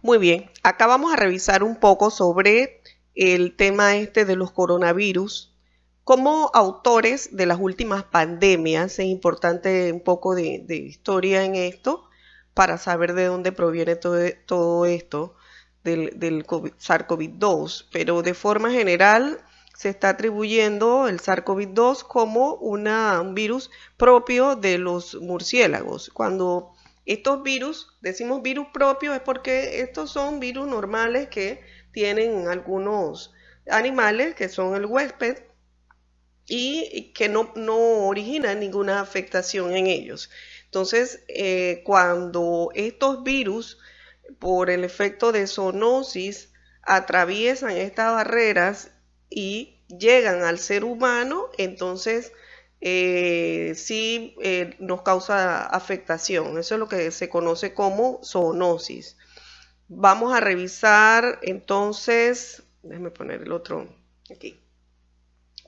Muy bien, acá vamos a revisar un poco sobre el tema de los coronavirus. Como autores de las últimas pandemias, es importante un poco de historia en esto para saber de dónde proviene todo esto del SARS-CoV-2, pero de forma general se está atribuyendo el SARS-CoV-2 como un virus propio de los murciélagos. Cuando estos virus, decimos virus propios, es porque estos son virus normales que tienen algunos animales que son el huésped y que no originan ninguna afectación en ellos. Entonces, cuando estos virus, por el efecto de zoonosis, atraviesan estas barreras y llegan al ser humano, entonces sí nos causa afectación. Eso es lo que se conoce como zoonosis. Vamos a revisar entonces, déjeme poner el otro aquí.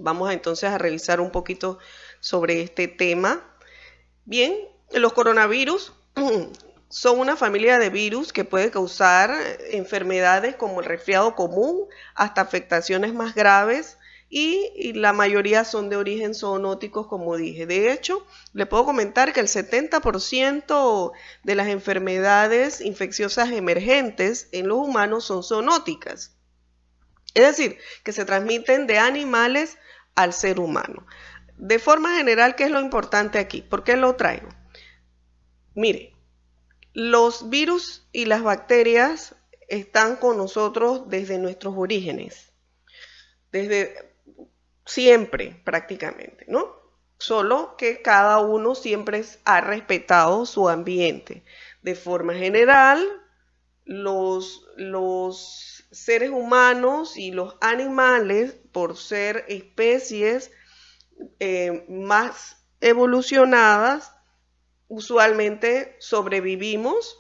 Vamos entonces a revisar un poquito sobre este tema. Bien, los coronavirus son una familia de virus que puede causar enfermedades como el resfriado común hasta afectaciones más graves y la mayoría son de origen zoonótico, como dije. De hecho, le puedo comentar que el 70% de las enfermedades infecciosas emergentes en los humanos son zoonóticas. Es decir, que se transmiten de animales al ser humano. De forma general, ¿qué es lo importante aquí? ¿Por qué lo traigo? Mire, los virus y las bacterias están con nosotros desde nuestros orígenes, desde siempre prácticamente, ¿no? Solo que cada uno siempre ha respetado su ambiente. De forma general, los seres humanos y los animales, por ser especies más evolucionadas, usualmente sobrevivimos,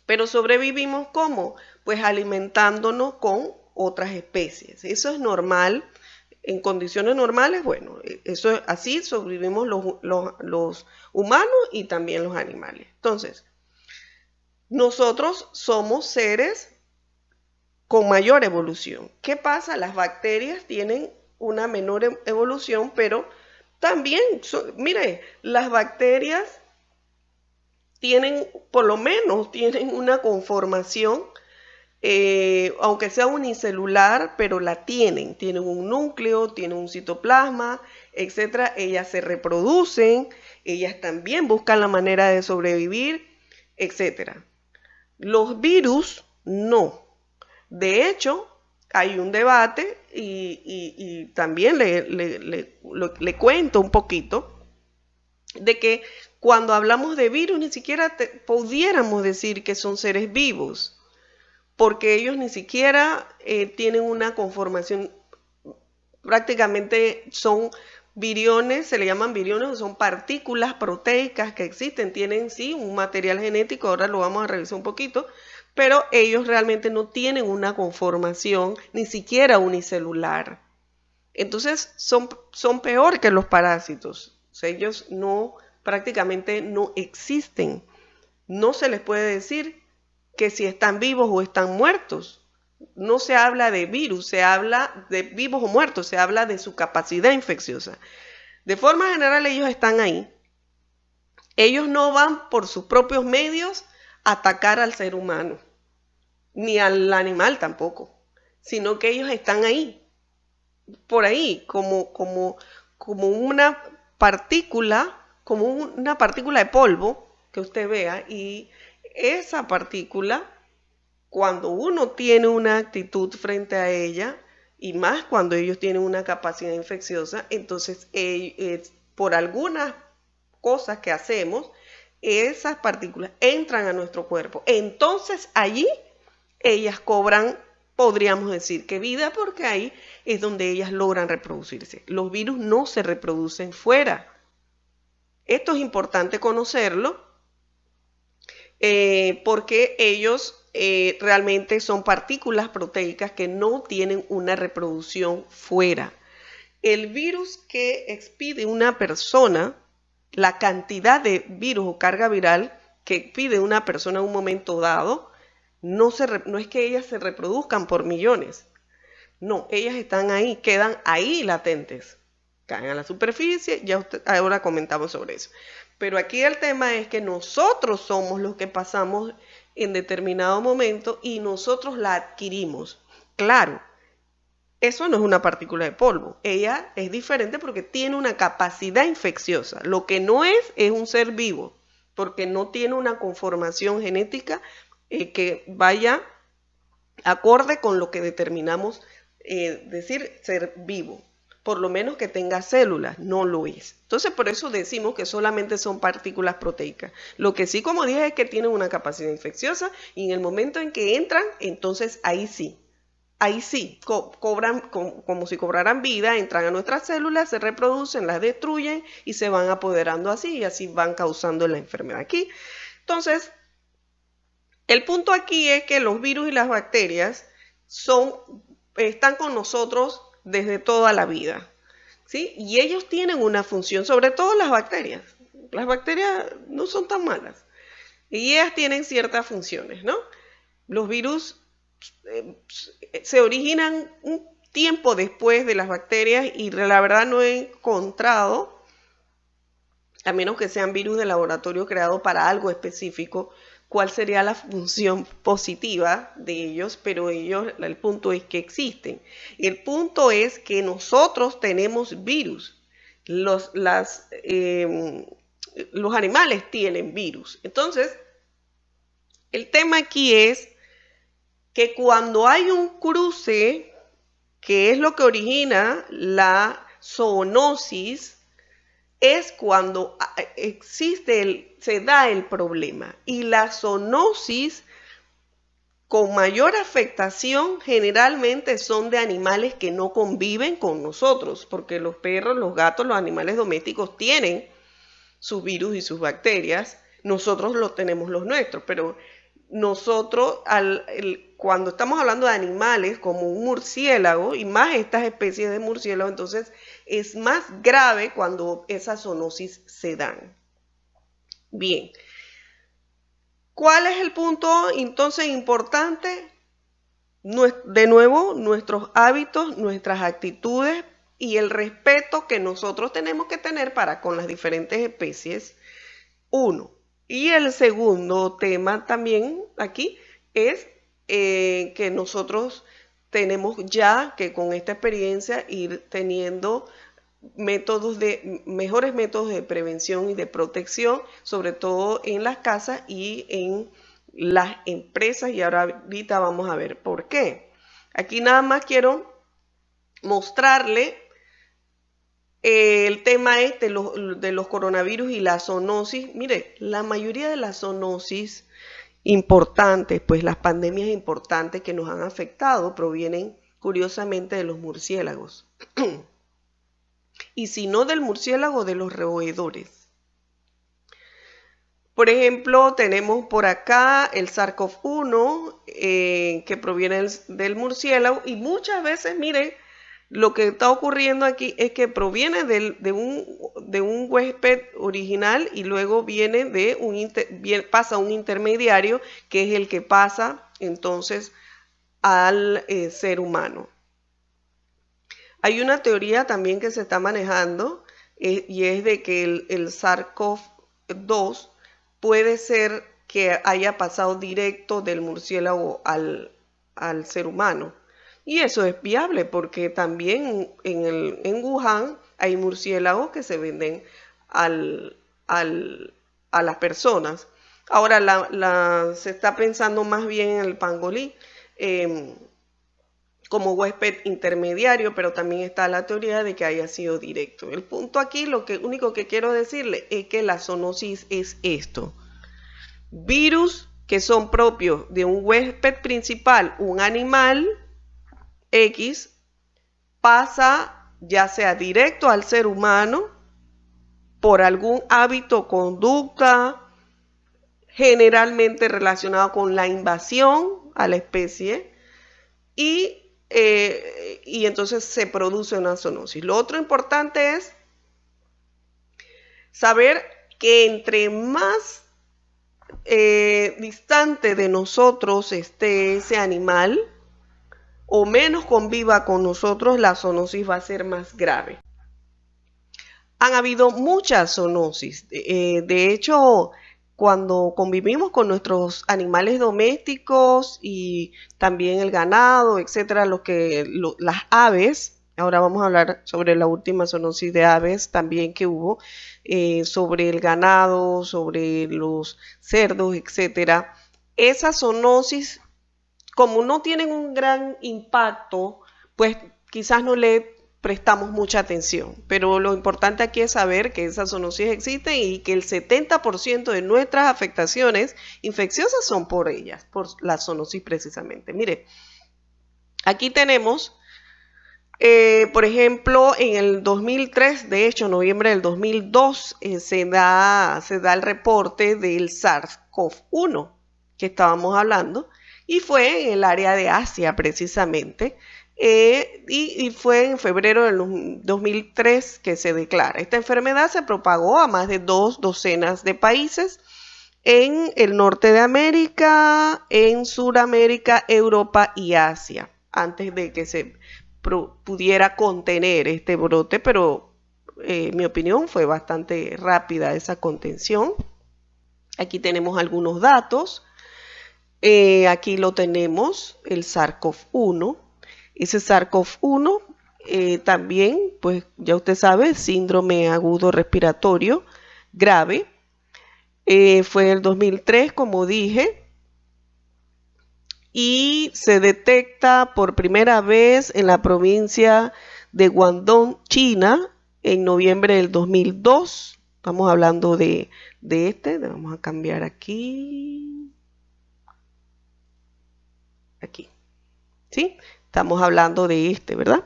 pero sobrevivimos ¿cómo? Pues alimentándonos con otras especies. Eso es normal. En condiciones normales, bueno, eso es así, sobrevivimos los humanos y también los animales. Entonces, nosotros somos seres con mayor evolución. ¿Qué pasa? Las bacterias tienen una menor evolución, pero también, mire, las bacterias tienen, por lo menos, tienen una conformación, aunque sea unicelular, pero la tienen un núcleo, tienen un citoplasma, etcétera. Ellas se reproducen, ellas también buscan la manera de sobrevivir, etcétera. Los virus no. De hecho, hay un debate y también le cuento un poquito de que cuando hablamos de virus ni siquiera pudiéramos decir que son seres vivos, porque ellos ni siquiera tienen una conformación, prácticamente son viriones, se le llaman viriones, son partículas proteicas que existen, tienen sí un material genético, ahora lo vamos a revisar un poquito, pero ellos realmente no tienen una conformación ni siquiera unicelular. Entonces son peor que los parásitos. O sea, ellos prácticamente no existen. No se les puede decir que si están vivos o están muertos. No se habla de virus, se habla de vivos o muertos, se habla de su capacidad infecciosa. De forma general ellos están ahí. Ellos no van por sus propios medios a atacar al ser humano, ni al animal tampoco, sino que ellos están ahí, por ahí, como una partícula de polvo que usted vea, y esa partícula, cuando uno tiene una actitud frente a ella, y más cuando ellos tienen una capacidad infecciosa, entonces por algunas cosas que hacemos, esas partículas entran a nuestro cuerpo. Entonces allí ellas cobran, podríamos decir que vida, porque ahí es donde ellas logran reproducirse. Los virus no se reproducen fuera. Esto es importante conocerlo porque ellos realmente son partículas proteicas que no tienen una reproducción fuera. El virus que expide una persona, la cantidad de virus o carga viral que expide una persona en un momento dado, no es que ellas se reproduzcan por millones. No, ellas están ahí, quedan ahí latentes. Caen a la superficie, ahora comentamos sobre eso. Pero aquí el tema es que nosotros somos los que pasamos en determinado momento y nosotros la adquirimos. Claro, eso no es una partícula de polvo. Ella es diferente porque tiene una capacidad infecciosa. Lo que no es un ser vivo, porque no tiene una conformación genética que vaya acorde con lo que determinamos decir ser vivo. Por lo menos que tenga células, no lo es. Entonces, por eso decimos que solamente son partículas proteicas. Lo que sí, como dije, es que tienen una capacidad infecciosa y en el momento en que entran, entonces ahí sí, cobran como si cobraran vida, entran a nuestras células, se reproducen, las destruyen y se van apoderando así y así van causando la enfermedad aquí. Entonces, el punto aquí es que los virus y las bacterias están con nosotros desde toda la vida, ¿sí? Y ellos tienen una función, sobre todo las bacterias. Las bacterias no son tan malas y ellas tienen ciertas funciones, ¿no? Los virus se originan un tiempo después de las bacterias y la verdad no he encontrado, a menos que sean virus de laboratorio creados para algo específico, cuál sería la función positiva de ellos, pero el punto es que existen. El punto es que nosotros tenemos virus. Los animales tienen virus. Entonces, el tema aquí es que cuando hay un cruce, que es lo que origina la zoonosis, es cuando se da el problema. Y la zoonosis con mayor afectación generalmente son de animales que no conviven con nosotros, porque los perros, los gatos, los animales domésticos tienen sus virus y sus bacterias. Nosotros tenemos los nuestros, pero nosotros cuando estamos hablando de animales como un murciélago y más estas especies de murciélago, entonces es más grave cuando esas zoonosis se dan. Bien, ¿cuál es el punto entonces importante? De nuevo, nuestros hábitos, nuestras actitudes y el respeto que nosotros tenemos que tener para con las diferentes especies. Uno. Y el segundo tema también aquí es que nosotros tenemos ya que con esta experiencia ir teniendo mejores métodos de prevención y de protección, sobre todo en las casas y en las empresas, y ahorita vamos a ver por qué. Aquí nada más quiero mostrarle el tema de los coronavirus y la zoonosis. Mire, la mayoría de las zoonosis importantes, pues las pandemias importantes que nos han afectado provienen curiosamente de los murciélagos. Y si no del murciélago, de los roedores. Por ejemplo, tenemos por acá el SARS-CoV-1 que proviene del murciélago y muchas veces, miren, lo que está ocurriendo aquí es que proviene de un huésped original y luego pasa a un intermediario que es el que pasa entonces al ser humano. Hay una teoría también que se está manejando y es de que el SARS-CoV-2 puede ser que haya pasado directo del murciélago al ser humano. Y eso es viable porque también en Wuhan hay murciélagos que se venden a las personas. Ahora se está pensando más bien en el pangolí como huésped intermediario, pero también está la teoría de que haya sido directo. El punto aquí, único que quiero decirle es que la zoonosis es esto. Virus que son propios de un huésped principal, un animal X, pasa ya sea directo al ser humano por algún hábito o conducta generalmente relacionado con la invasión a la especie y entonces se produce una zoonosis. Lo otro importante es saber que entre más distante de nosotros esté ese animal o menos conviva con nosotros, la zoonosis va a ser más grave. Han habido muchas zoonosis. De hecho, cuando convivimos con nuestros animales domésticos y también el ganado, etcétera, las aves, ahora vamos a hablar sobre la última zoonosis de aves también que hubo, sobre el ganado, sobre los cerdos, etcétera. Esa zoonosis, como no tienen un gran impacto, pues quizás no le prestamos mucha atención. Pero lo importante aquí es saber que esas zoonosis existen y que el 70% de nuestras afectaciones infecciosas son por ellas, por la zoonosis precisamente. Mire, aquí tenemos, por ejemplo, en el 2003, de hecho, noviembre del 2002, se da el reporte del SARS-CoV-1 que estábamos hablando, y fue en el área de Asia precisamente, y fue en febrero del 2003 que se declara. Esta enfermedad se propagó a más de 2 docenas de países en el norte de América, en Sudamérica, Europa y Asia, antes de que se pudiera contener este brote, pero en mi opinión fue bastante rápida esa contención. Aquí tenemos algunos datos. Aquí lo tenemos, el SARS-CoV-1. Ese SARS-CoV-1 también, pues ya usted sabe, síndrome agudo respiratorio grave. Fue el 2003, como dije, y se detecta por primera vez en la provincia de Guangdong, China, en noviembre del 2002. Estamos hablando de vamos a cambiar aquí, ¿sí? Estamos hablando de ¿verdad?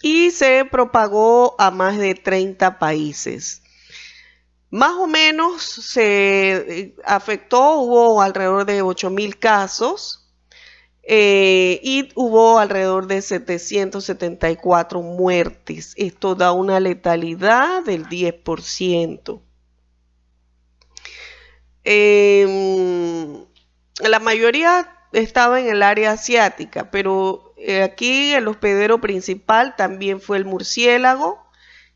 Y se propagó a más de 30 países. Más o menos se afectó, hubo alrededor de 8.000 casos y hubo alrededor de 774 muertes. Esto da una letalidad del 10%. La mayoría estaba en el área asiática, pero aquí el hospedero principal también fue el murciélago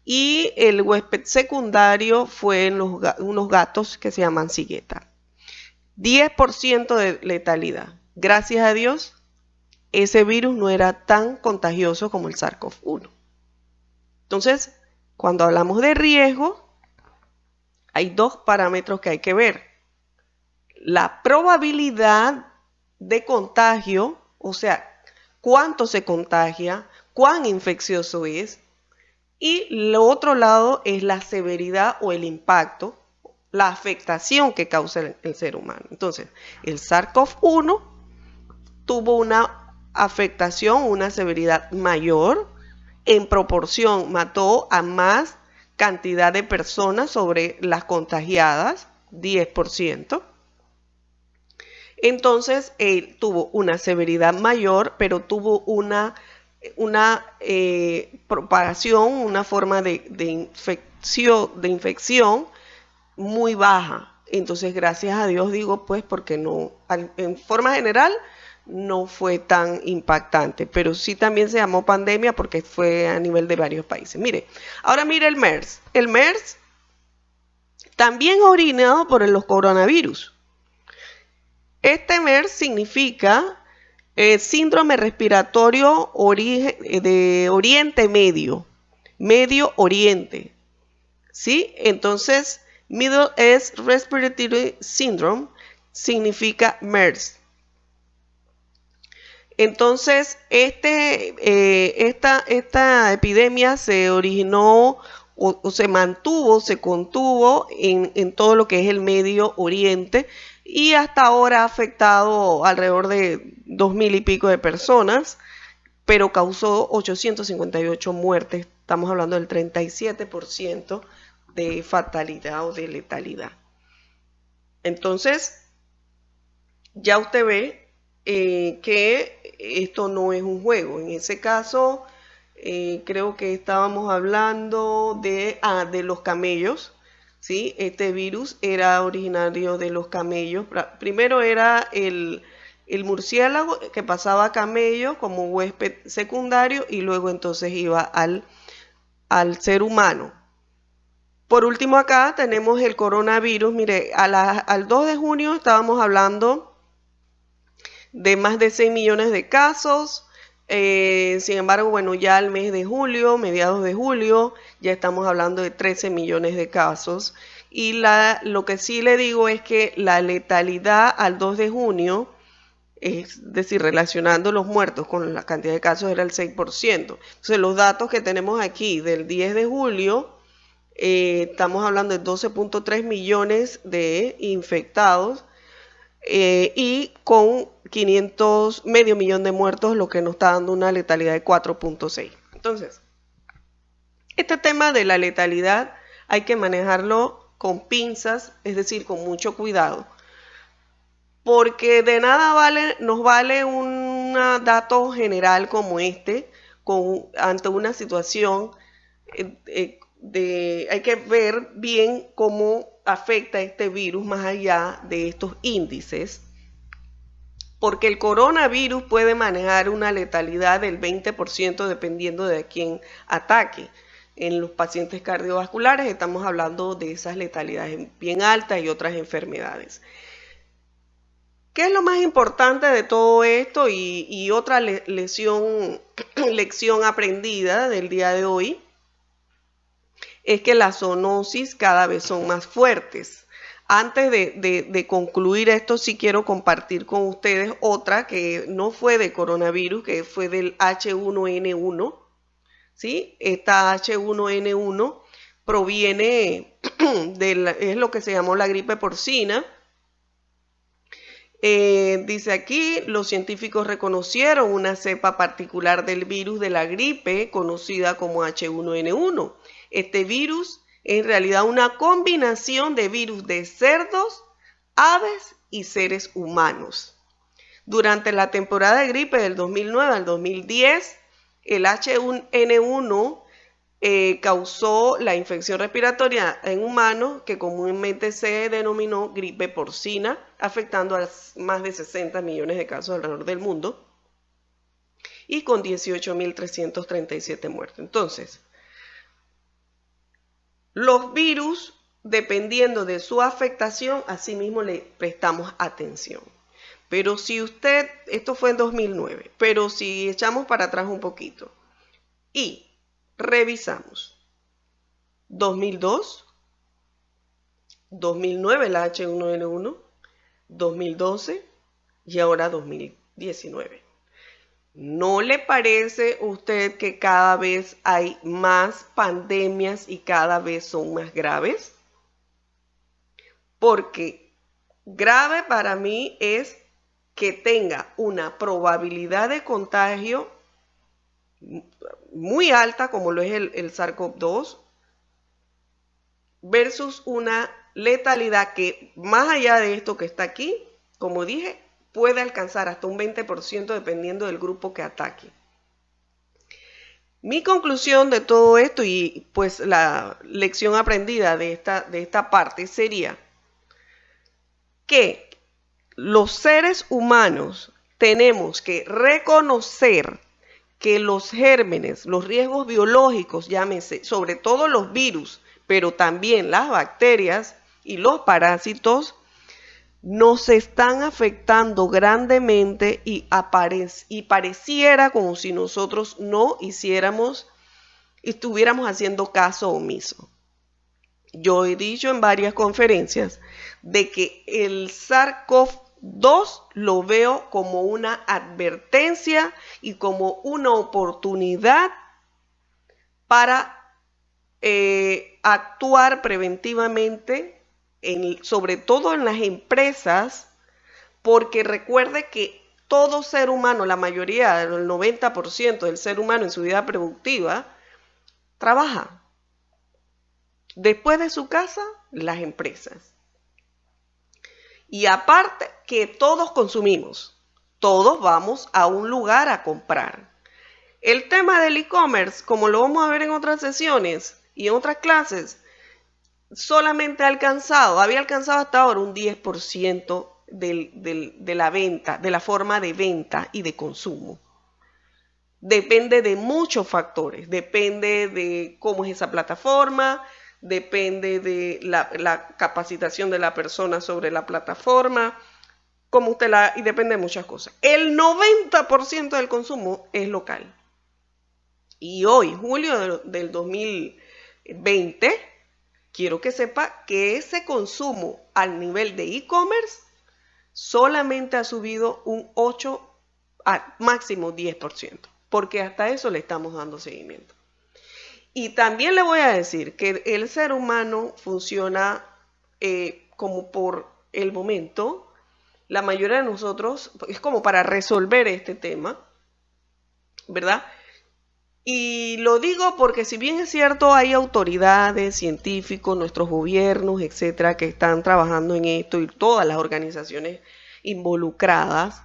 y el huésped secundario fue en unos gatos que se llaman cigueta. 10% de letalidad. Gracias a Dios, ese virus no era tan contagioso como el SARS-CoV-1. Entonces, cuando hablamos de riesgo, hay 2 parámetros que hay que ver. La probabilidad de contagio, o sea, cuánto se contagia, cuán infeccioso es, y lo otro lado es la severidad o el impacto, la afectación que causa el ser humano. Entonces, el SARS-CoV-1 tuvo una afectación, una severidad mayor, en proporción mató a más cantidad de personas sobre las contagiadas, 10%. Entonces, tuvo una severidad mayor, pero tuvo una propagación, una forma de infección muy baja. Entonces, gracias a Dios digo, pues, porque no, en forma general, no fue tan impactante, pero sí también se llamó pandemia porque fue a nivel de varios países. Mire, ahora mire el MERS. El MERS también originado por los coronavirus. Este MERS significa síndrome respiratorio de Oriente Medio, Medio Oriente, ¿sí? Entonces, Middle East Respiratory Syndrome significa MERS. Entonces, esta epidemia se originó o se mantuvo, se contuvo en todo lo que es el Medio Oriente y hasta ahora ha afectado alrededor de 2.000 y pico de personas, pero causó 858 muertes. Estamos hablando del 37% de fatalidad o de letalidad. Entonces, ya usted ve que esto no es un juego. En ese caso, creo que estábamos hablando de los camellos, ¿sí? Este virus era originario de los camellos. Primero era el murciélago que pasaba a camello como huésped secundario y luego entonces iba al ser humano. Por último acá tenemos el coronavirus. Mire, al 2 de junio estábamos hablando de más de 6 millones de casos. Sin embargo, bueno, ya al mes de julio, mediados de julio, ya estamos hablando de 13 millones de casos. Y lo que sí le digo es que la letalidad al 2 de junio, es decir, relacionando los muertos con la cantidad de casos, era el 6%. Entonces, los datos que tenemos aquí del 10 de julio, estamos hablando de 12.3 millones de infectados y con 500, medio millón de muertos, lo que nos está dando una letalidad de 4.6. Entonces, este tema de la letalidad hay que manejarlo con pinzas, es decir, con mucho cuidado, porque de nada nos vale un dato general como este ante una situación hay que ver bien cómo afecta este virus más allá de estos índices, porque el coronavirus puede manejar una letalidad del 20% dependiendo de a quién ataque. En los pacientes cardiovasculares estamos hablando de esas letalidades bien altas y otras enfermedades. ¿Qué es lo más importante de todo esto y otra lección aprendida del día de hoy? Es que las zoonosis cada vez son más fuertes. Antes de concluir esto, sí quiero compartir con ustedes otra que no fue de coronavirus, que fue del H1N1. ¿Sí? Esta H1N1 proviene es lo que se llamó la gripe porcina. Dice aquí, los científicos reconocieron una cepa particular del virus de la gripe conocida como H1N1. Este virus es en realidad una combinación de virus de cerdos, aves y seres humanos. Durante la temporada de gripe del 2009 al 2010, el H1N1 causó la infección respiratoria en humanos que comúnmente se denominó gripe porcina, afectando a más de 60 millones de casos alrededor del mundo y con 18.337 muertes. Entonces, los virus, dependiendo de su afectación, asimismo le prestamos atención. Pero si esto fue en 2009, pero si echamos para atrás un poquito y revisamos 2002, 2009 la H1N1, 2012 y ahora 2019. ¿No le parece a usted que cada vez hay más pandemias y cada vez son más graves? Porque grave para mí es que tenga una probabilidad de contagio muy alta, como lo es el SARS-CoV-2, versus una letalidad que, más allá de esto que está aquí, como dije, puede alcanzar hasta un 20% dependiendo del grupo que ataque. Mi conclusión de todo esto y pues la lección aprendida de esta parte sería que los seres humanos tenemos que reconocer que los gérmenes, los riesgos biológicos, llámese, sobre todo los virus, pero también las bacterias y los parásitos, nos están afectando grandemente y pareciera como si nosotros no estuviéramos haciendo caso omiso. Yo he dicho en varias conferencias de que el SARS-CoV-2 lo veo como una advertencia y como una oportunidad para actuar preventivamente, sobre todo en las empresas, porque recuerde que todo ser humano, la mayoría, el 90% del ser humano en su vida productiva, trabaja. Después de su casa, las empresas. Y aparte que todos consumimos, todos vamos a un lugar a comprar. El tema del e-commerce, como lo vamos a ver en otras sesiones y en otras clases, solamente había alcanzado hasta ahora un 10% de la venta, de la forma de venta y de consumo. Depende de muchos factores, depende de cómo es esa plataforma, depende de la capacitación de la persona sobre la plataforma, y depende de muchas cosas. El 90% del consumo es local. Y hoy, julio del 2020, quiero que sepa que ese consumo al nivel de e-commerce solamente ha subido un 8 a máximo 10%, porque hasta eso le estamos dando seguimiento. Y también le voy a decir que el ser humano funciona como por el momento. La mayoría de nosotros es como para resolver este tema, ¿verdad? Y lo digo porque si bien es cierto, hay autoridades, científicos, nuestros gobiernos, etcétera, que están trabajando en esto y todas las organizaciones involucradas,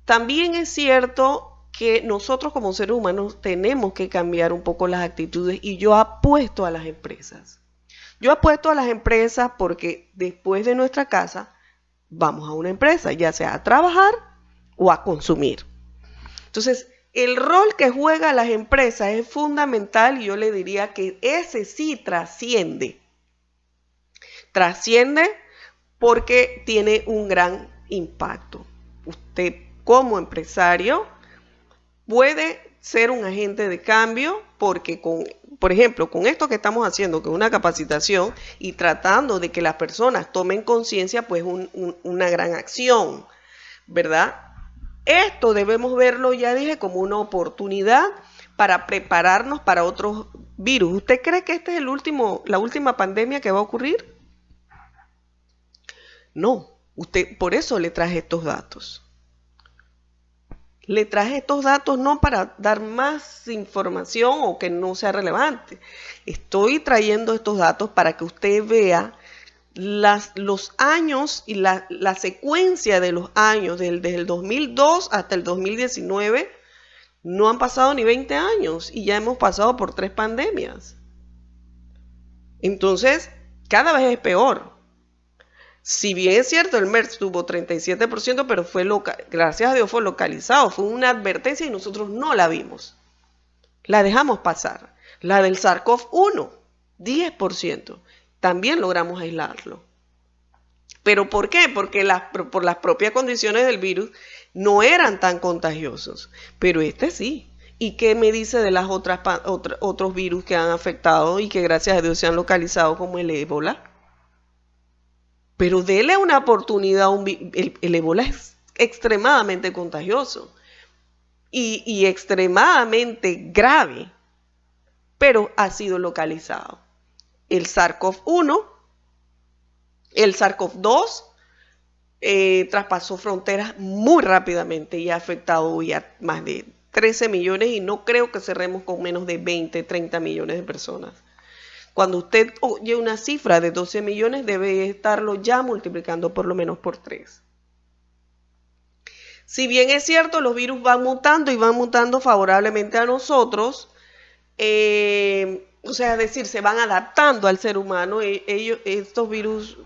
también es cierto que nosotros como seres humanos tenemos que cambiar un poco las actitudes y yo apuesto a las empresas. Yo apuesto a las empresas porque después de nuestra casa vamos a una empresa, ya sea a trabajar o a consumir. Entonces, el rol que juegan las empresas es fundamental y yo le diría que ese sí trasciende. Trasciende porque tiene un gran impacto. Usted como empresario puede ser un agente de cambio porque por ejemplo, con esto que estamos haciendo, que es una capacitación y tratando de que las personas tomen conciencia, pues una gran acción, ¿verdad? Esto debemos verlo, ya dije, como una oportunidad para prepararnos para otros virus. ¿Usted cree que esta es la última pandemia que va a ocurrir? No, por eso le traje estos datos. Le traje estos datos no para dar más información o que no sea relevante. Estoy trayendo estos datos para que usted vea los años y la secuencia de los años, desde el 2002 hasta el 2019, no han pasado ni 20 años y ya hemos pasado por 3 pandemias. Entonces, cada vez es peor. Si bien es cierto, el MERS tuvo 37%, pero gracias a Dios fue localizado, fue una advertencia y nosotros no la vimos. La dejamos pasar. La del SARS-CoV-1, 10%. También logramos aislarlo. ¿Pero por qué? Porque por las propias condiciones del virus no eran tan contagiosos. Pero este sí. ¿Y qué me dice de las otros virus que han afectado y que gracias a Dios se han localizado como el ébola? Pero dele una oportunidad. El ébola es extremadamente contagioso y extremadamente grave, pero ha sido localizado. El SARS-CoV-1, el SARS-CoV-2 traspasó fronteras muy rápidamente y ha afectado hoy a más de 13 millones y no creo que cerremos con menos de 20, 30 millones de personas. Cuando usted oye una cifra de 12 millones, debe estarlo ya multiplicando por lo menos por 3. Si bien es cierto, los virus van mutando y van mutando favorablemente a nosotros, o sea, es decir, se van adaptando al ser humano. Estos virus,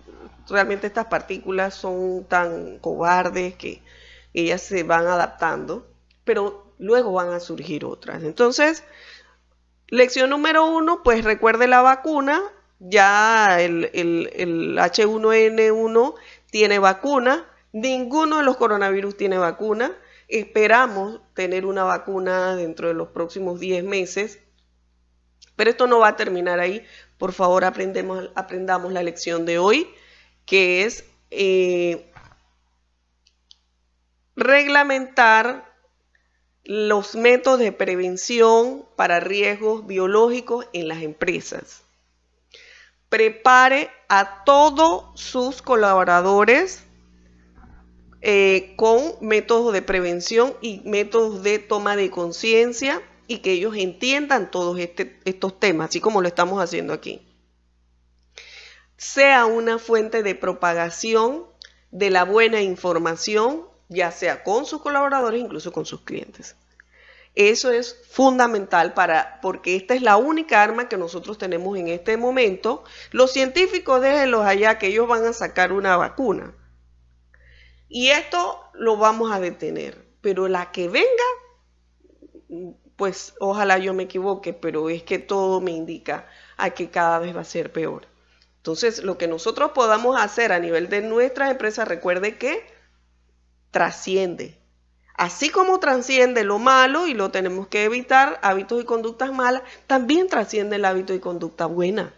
realmente estas partículas son tan cobardes que ellas se van adaptando, pero luego van a surgir otras. Entonces, lección número 1, pues recuerde la vacuna. Ya el H1N1 tiene vacuna. Ninguno de los coronavirus tiene vacuna. Esperamos tener una vacuna dentro de los próximos 10 meses. Pero esto no va a terminar ahí. Por favor, aprendamos la lección de hoy, que es reglamentar los métodos de prevención para riesgos biológicos en las empresas. Prepare a todos sus colaboradores con métodos de prevención y métodos de toma de conciencia y que ellos entiendan todos estos temas, así como lo estamos haciendo aquí. Sea una fuente de propagación de la buena información, ya sea con sus colaboradores, incluso con sus clientes. Eso es fundamental porque esta es la única arma que nosotros tenemos en este momento. Los científicos, déjenlos allá, que ellos van a sacar una vacuna. Y esto lo vamos a detener. Pero la que venga, pues ojalá yo me equivoque, pero es que todo me indica a que cada vez va a ser peor. Entonces, lo que nosotros podamos hacer a nivel de nuestras empresas, recuerde que trasciende. Así como trasciende lo malo y lo tenemos que evitar, hábitos y conductas malas, también trasciende el hábito y conducta buena.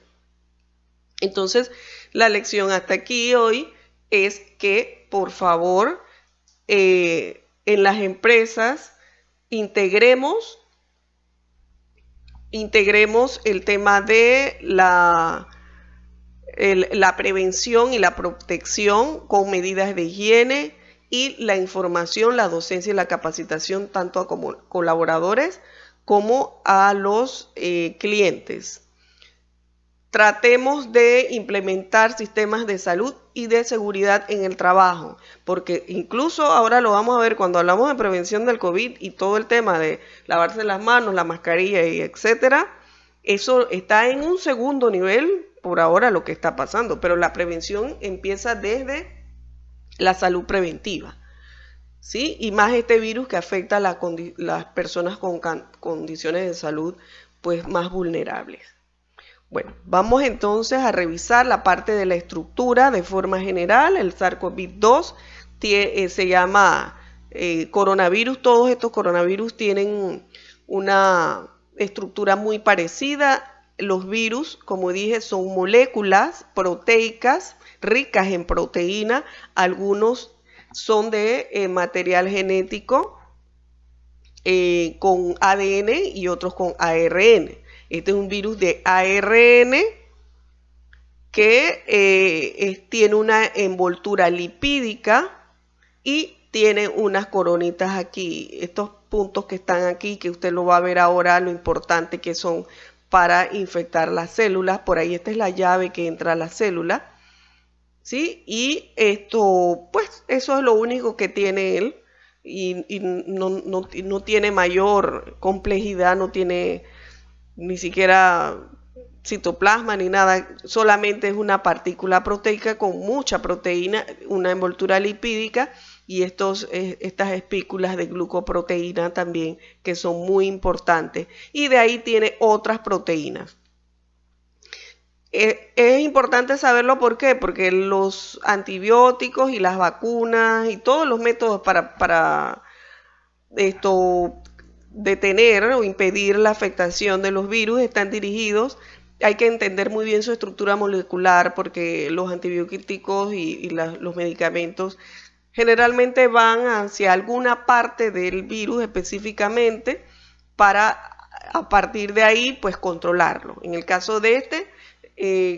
Entonces, la lección hasta aquí hoy es que, por favor, en las empresas integremos el tema de la prevención y la protección con medidas de higiene y la información, la docencia y la capacitación tanto a como colaboradores como a los clientes. Tratemos de implementar sistemas de salud y de seguridad en el trabajo, porque incluso ahora lo vamos a ver cuando hablamos de prevención del COVID y todo el tema de lavarse las manos, la mascarilla y etcétera. Eso está en un segundo nivel por ahora lo que está pasando, pero la prevención empieza desde la salud preventiva, ¿sí? Y más este virus que afecta a las personas con condiciones de salud pues más vulnerables. Bueno, vamos entonces a revisar la parte de la estructura de forma general. El SARS-CoV-2 se llama coronavirus. Todos estos coronavirus tienen una estructura muy parecida. Los virus, como dije, son moléculas proteicas ricas en proteína. Algunos son de material genético con ADN y otros con ARN. Este es un virus de ARN que tiene una envoltura lipídica y tiene unas coronitas aquí. Estos puntos que están aquí, que usted lo va a ver ahora, lo importante que son para infectar las células. Por ahí esta es la llave que entra a la célula, ¿sí? Y esto, pues, eso es lo único que tiene él y no tiene mayor complejidad, no tiene ni siquiera citoplasma ni nada, solamente es una partícula proteica con mucha proteína, una envoltura lipídica y estas espículas de glucoproteína también que son muy importantes y de ahí tiene otras proteínas. Es importante saberlo, ¿por qué? Porque los antibióticos y las vacunas y todos los métodos para detener o impedir la afectación de los virus están dirigidos. Hay que entender muy bien su estructura molecular porque los antibióticos y los medicamentos generalmente van hacia alguna parte del virus específicamente para a partir de ahí pues controlarlo. En el caso de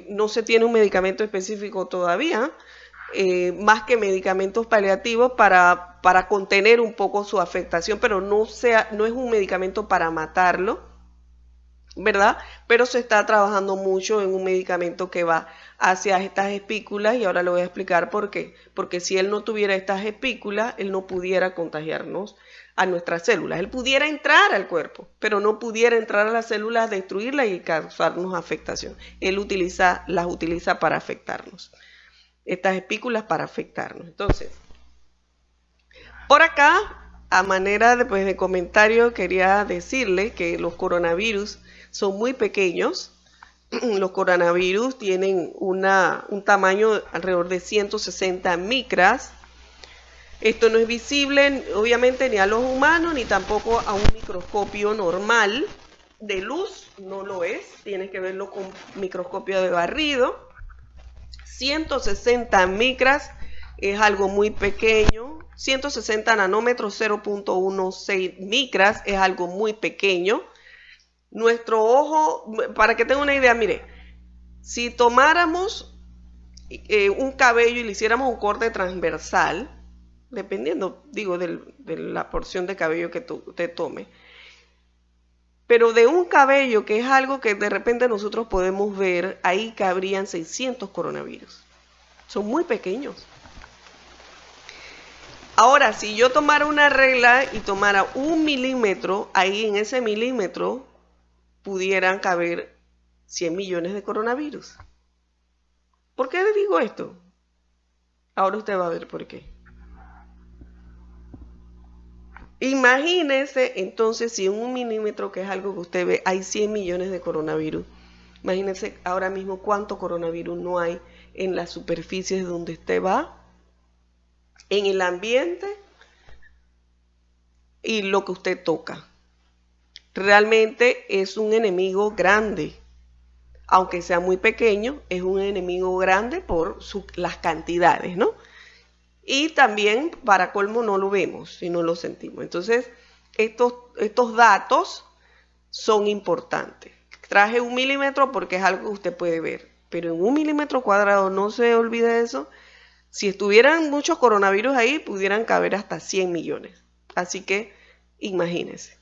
no se tiene un medicamento específico todavía, más que medicamentos paliativos para contener un poco su afectación, pero no es un medicamento para matarlo, ¿verdad? Pero se está trabajando mucho en un medicamento que va hacia estas espículas y ahora le voy a explicar por qué. Porque si él no tuviera estas espículas, él no pudiera contagiarnos a nuestras células. Él pudiera entrar al cuerpo, pero no pudiera entrar a las células, destruirlas y causarnos afectación. Él las utiliza para afectarnos. Estas espículas para afectarnos. Entonces, por acá, a manera de comentario, quería decirle que los coronavirus son muy pequeños. Los coronavirus tienen un tamaño alrededor de 160 micras. Esto no es visible, obviamente, ni a los humanos, ni tampoco a un microscopio normal de luz. No lo es. Tienes que verlo con microscopio de barrido. 160 micras es algo muy pequeño. 160 nanómetros, 0.16 micras es algo muy pequeño. Nuestro ojo, para que tenga una idea, mire, si tomáramos un cabello y le hiciéramos un corte transversal, dependiendo, digo, de la porción de cabello que usted tome, pero de un cabello que es algo que de repente nosotros podemos ver, ahí cabrían 600 coronavirus. Son muy pequeños. Ahora, si yo tomara una regla y tomara 1 milímetro, ahí en ese milímetro pudieran caber 100 millones de coronavirus. ¿Por qué le digo esto? Ahora usted va a ver por qué. Imagínese entonces si en 1 milímetro, que es algo que usted ve, hay 100 millones de coronavirus. Imagínese ahora mismo cuánto coronavirus no hay en las superficies donde usted va, en el ambiente y lo que usted toca. Realmente es un enemigo grande. Aunque sea muy pequeño, es un enemigo grande por las cantidades, ¿no? Y también, para colmo, no lo vemos y no lo sentimos. Entonces, estos datos son importantes. Traje 1 milímetro porque es algo que usted puede ver, pero en 1 milímetro cuadrado, no se olvide de eso. Si estuvieran muchos coronavirus ahí, pudieran caber hasta 100 millones. Así que, imagínense.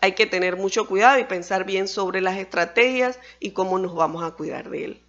Hay que tener mucho cuidado y pensar bien sobre las estrategias y cómo nos vamos a cuidar de él.